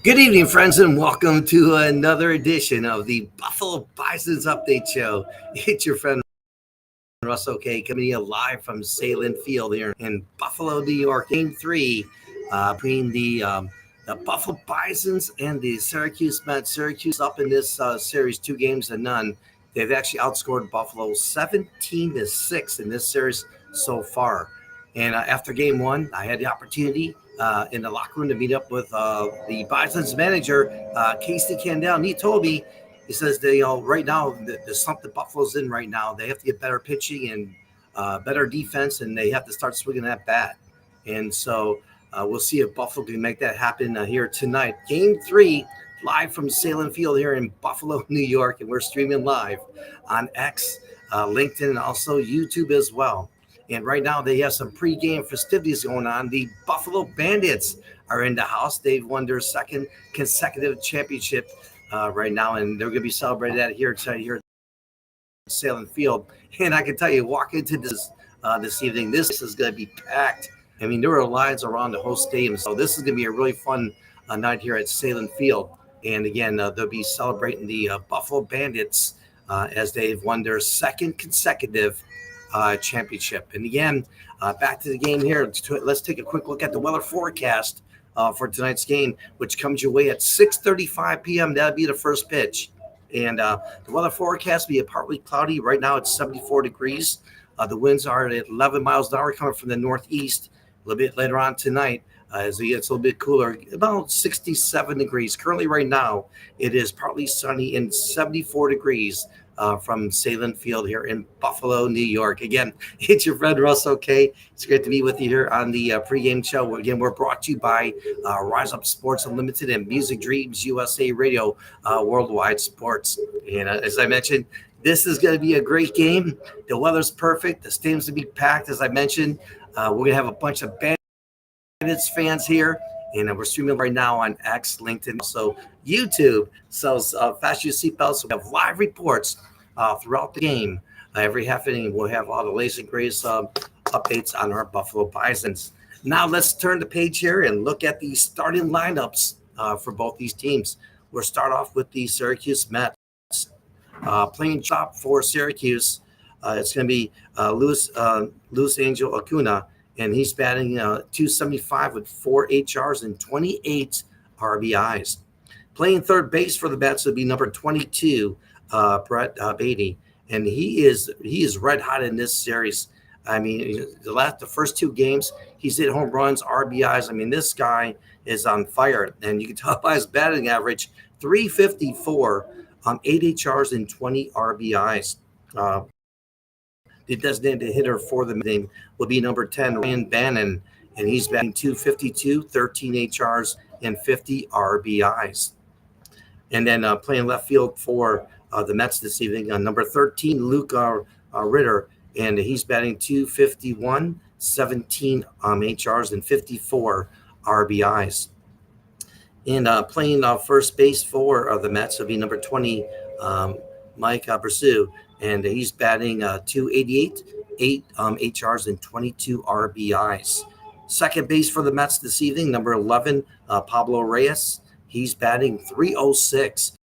Good evening, friends, and welcome to another edition of the Buffalo Bisons Update Show. It's your friend Russell K coming to you live from Salem Field here in Buffalo, New York. Game 3 between the Buffalo Bisons and the Syracuse Mets. Syracuse up in this series 2-0. They've actually outscored Buffalo 17-6 in this series so far. And after game 1, I had the opportunity in the locker room to meet up with the Bison's manager, Casey Candell. And he told me, he says, right now, the slump that Buffalo's in right now, they have to get better pitching and better defense, and they have to start swinging that bat. And so we'll see if Buffalo can make that happen here tonight. Game 3, live from Salem Field here in Buffalo, New York, and we're streaming live on X, LinkedIn, and also YouTube as well. And right now they have some pregame festivities going on. The Buffalo Bandits are in the house. They've won their second consecutive championship right now, and they're going to be celebrating that here at Salem Field. And I can tell you, walk into this evening, this is going to be packed. I mean, there are lines around the whole stadium, so this is going to be a really fun night here at Salem Field. And again, they'll be celebrating the Buffalo Bandits as they've won their second consecutive championship. And again, back to the game here. Let's take a quick look at the weather forecast for tonight's game, which comes your way at 6:35 p.m. That'll be the first pitch. And the weather forecast will be partly cloudy. Right now it's 74 degrees. The winds are at 11 miles an hour coming from the northeast. A little bit later on tonight, as it gets a little bit cooler, about 67 degrees. Currently right now, it is partly sunny and 74 degrees from Salem Field here in Buffalo, New York. Again, it's your friend Russell K. It's great to be with you here on the pregame show. Again, we're brought to you by Rise Up Sports Unlimited and Music Dreams USA Radio Worldwide Sports. And as I mentioned, this is going to be a great game. The weather's perfect. The stadium's going to be packed, as I mentioned. We're going to have a bunch of Bandits fans here, and we're streaming right now on X, LinkedIn, also YouTube. So fasten your seatbelts. We have live reports throughout the game. Every half inning, we'll have all the latest and greatest updates on our Buffalo Bisons. Now let's turn the page here and look at the starting lineups for both these teams. We'll start off with the Syracuse Mets. Playing shop for Syracuse, it's going to be Luis Angel Acuna, and he's batting 275 with 4 HRs and 28 RBIs. Playing third base for the Mets would be number 22, Brett Beatty, and he is red hot in this series. I mean, the first 2 games, he's hit home runs, RBIs. I mean, this guy is on fire, and you can tell by his batting average, 354, 8 HRs and 20 RBIs. The designated hitter for the team will be number 10, Ryan Bannon, and he's batting 252, 13 HRs, and 50 RBIs. And then playing left field for the Mets this evening, number 13, Luke Ritter, and he's batting 251, 17 HRs, and 54 RBIs. And playing first base for the Mets will be number 20, Mike Brasseau, and he's batting 288, 8 HRs, and 22 RBIs. Second base for the Mets this evening, number 11, Pablo Reyes. He's batting 306,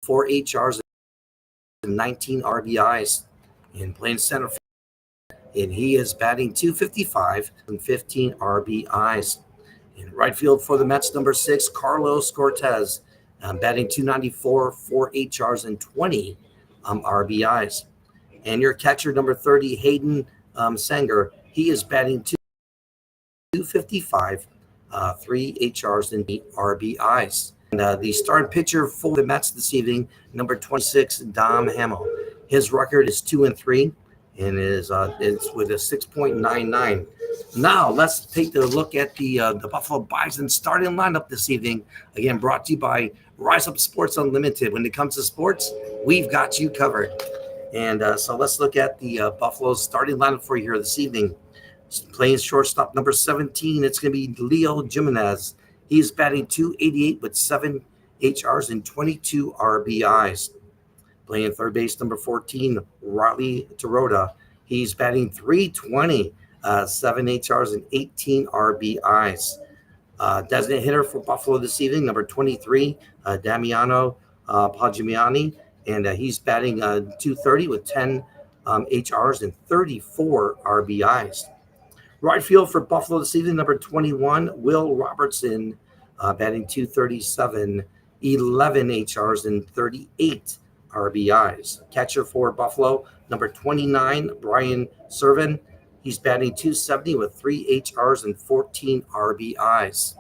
4 HRs, and 19 RBIs. And playing center field, and he is batting 255 and 15 RBIs. In right field for the Mets, number 6, Carlos Cortez, batting 294, 4 HRs, and 20 RBIs. And your catcher, number 30, Hayden Sanger, he is batting 255, 3 HRs, and 8 RBIs. And the starting pitcher for the Mets this evening, number 26, Dom Hamill. His record is 2-3, and is with a 6.99. Now let's take a look at the Buffalo Bison starting lineup this evening. Again, brought to you by Rise Up Sports Unlimited. When it comes to sports, we've got you covered. And so let's look at the Buffalo's starting lineup for you here this evening. Playing shortstop number 17, it's going to be Leo Jimenez. He's batting 288 with 7 HRs and 22 RBIs. Playing third base number 14, Riley Taroda. He's batting 320 7 HRs, and 18 RBIs. Designated hitter for Buffalo this evening, number 23, Damiano Pagimiani, and he's batting 230 with 10 HRs and 34 RBIs. Right field for Buffalo this evening, number 21, Will Robertson, batting 237, 11 HRs and 38 RBIs. Catcher for Buffalo, number 29, Brian Servin. He's batting 270 with 3 HRs and 14 RBIs.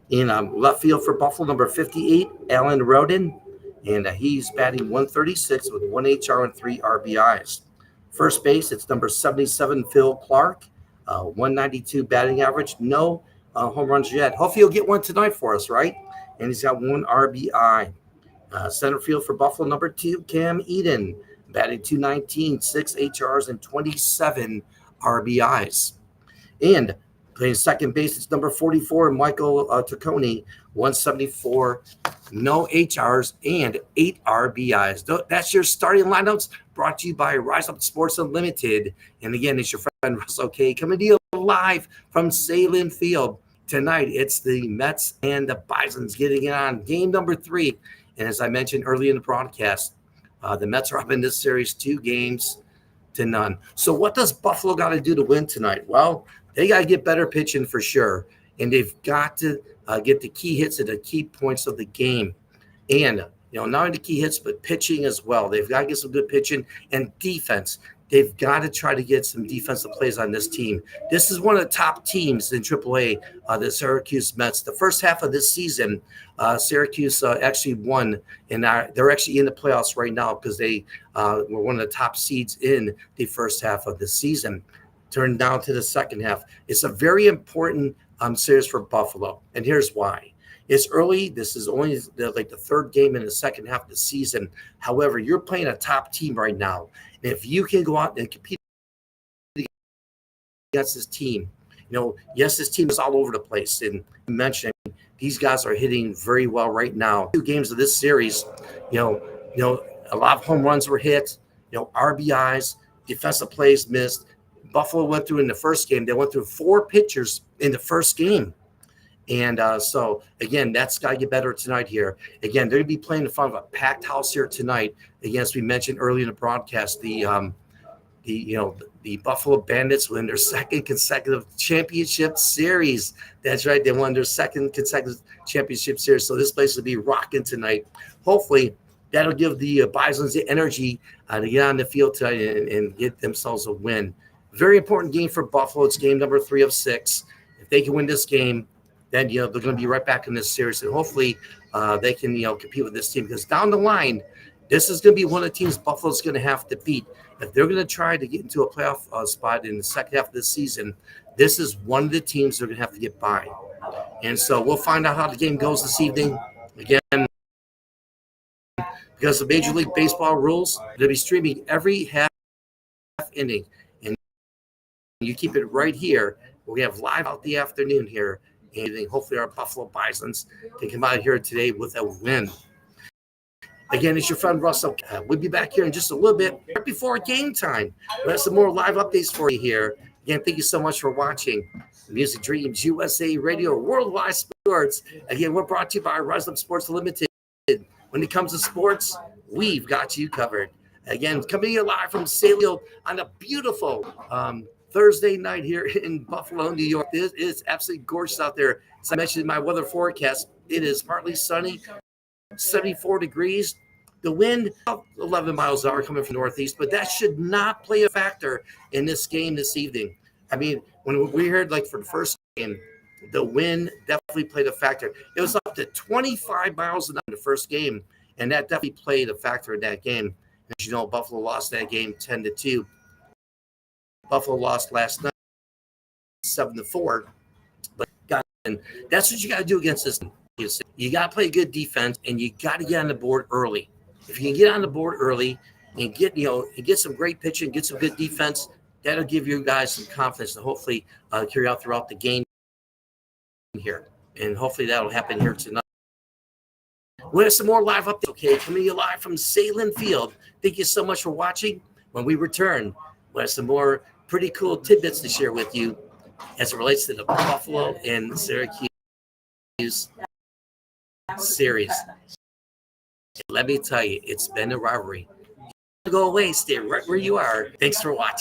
In left field for Buffalo, number 58, Alan Roden, and he's batting 136 with 1 HR and 3 RBIs. First base, it's number 77, Phil Clark, 192 batting average, no home runs yet. Hopefully he'll get one tonight for us, right? And he's got 1 RBI. Center field for Buffalo, number 2, Cam Eden, batting 219, 6 HRs and 27 RBIs. And playing second base, it's number 44, Michael Taccone, 174, no HRs and 8 RBIs. That's your starting lineups, brought to you by Rise Up Sports Unlimited. And again, it's your friend Russell K coming to you live from Salem Field. Tonight, it's the Mets and the Bisons getting it on game number 3. And as I mentioned earlier in the broadcast, the Mets are up in this series 2-0. So what does Buffalo got to do to win tonight? Well, they got to get better pitching for sure. And they've got to get the key hits at the key points of the game. And, not only the key hits, but pitching as well. They've got to get some good pitching and defense. They've got to try to get some defensive plays on this team. This is one of the top teams in AAA, the Syracuse Mets. The first half of this season, Syracuse actually won, and they're actually in the playoffs right now because they were one of the top seeds in the first half of the season. Turned down to the second half. It's a very important series for Buffalo, and here's why. It's early. This is only the third game in the second half of the season. However, you're playing a top team right now. And if you can go out and compete against this team, yes, this team is all over the place. And mentioning these guys are hitting very well right now. 2 games of this series, a lot of home runs were hit, RBIs, defensive plays missed. Buffalo went through in the first game. They went through 4 pitchers in the first game. And so, again, that's got to get better tonight here. Again, they're going to be playing in front of a packed house here tonight. Again, as we mentioned earlier in the broadcast, the Buffalo Bandits win their second consecutive championship series. That's right. They won their second consecutive championship series. So this place will be rocking tonight. Hopefully, that'll give the Bisons the energy to get on the field tonight and get themselves a win. Very important game for Buffalo. It's game number 3 of 6. If they can win this game, then they're going to be right back in this series, and hopefully they can compete with this team, because down the line, this is going to be one of the teams Buffalo's going to have to beat if they're going to try to get into a playoff spot in the second half of the season. This is one of the teams they're going to have to get by, and so we'll find out how the game goes this evening. Again, because of Major League Baseball rules, they'll be streaming every half inning, and you keep it right here. We have live out the afternoon here. And hopefully our Buffalo Bisons can come out here today with a win. Again, it's your friend Russell. We'll be back here in just a little bit right before game time. We'll have some more live updates for you here. Again, thank you so much for watching Music Dreams USA Radio Worldwide Sports. Again, we're brought to you by Rise Up Sports Limited. When it comes to sports, we've got you covered. Again, coming here live from Salem on a beautiful Thursday night here in Buffalo, New York. It is absolutely gorgeous out there. As I mentioned in my weather forecast, it is partly sunny, 74 degrees. The wind, 11 miles an hour coming from the northeast, but that should not play a factor in this game this evening. I mean, when we heard for the first game, the wind definitely played a factor. It was up to 25 miles an hour in the first game, and that definitely played a factor in that game. As you know, Buffalo lost that game 10-2. Buffalo lost last night 7-4. But that's what you got to do against this team. You got to play good defense, and you got to get on the board early. If you can get on the board early and get some great pitching, get some good defense, that'll give you guys some confidence to hopefully carry out throughout the game here. And hopefully that'll happen here tonight. We have some more live updates, okay? Coming to you live from Salem Field. Thank you so much for watching. When we return, we have some more pretty cool tidbits to share with you as it relates to the Buffalo and Syracuse series. Let me tell you, it's been a rivalry. Go away, stay right where you are. Thanks for watching.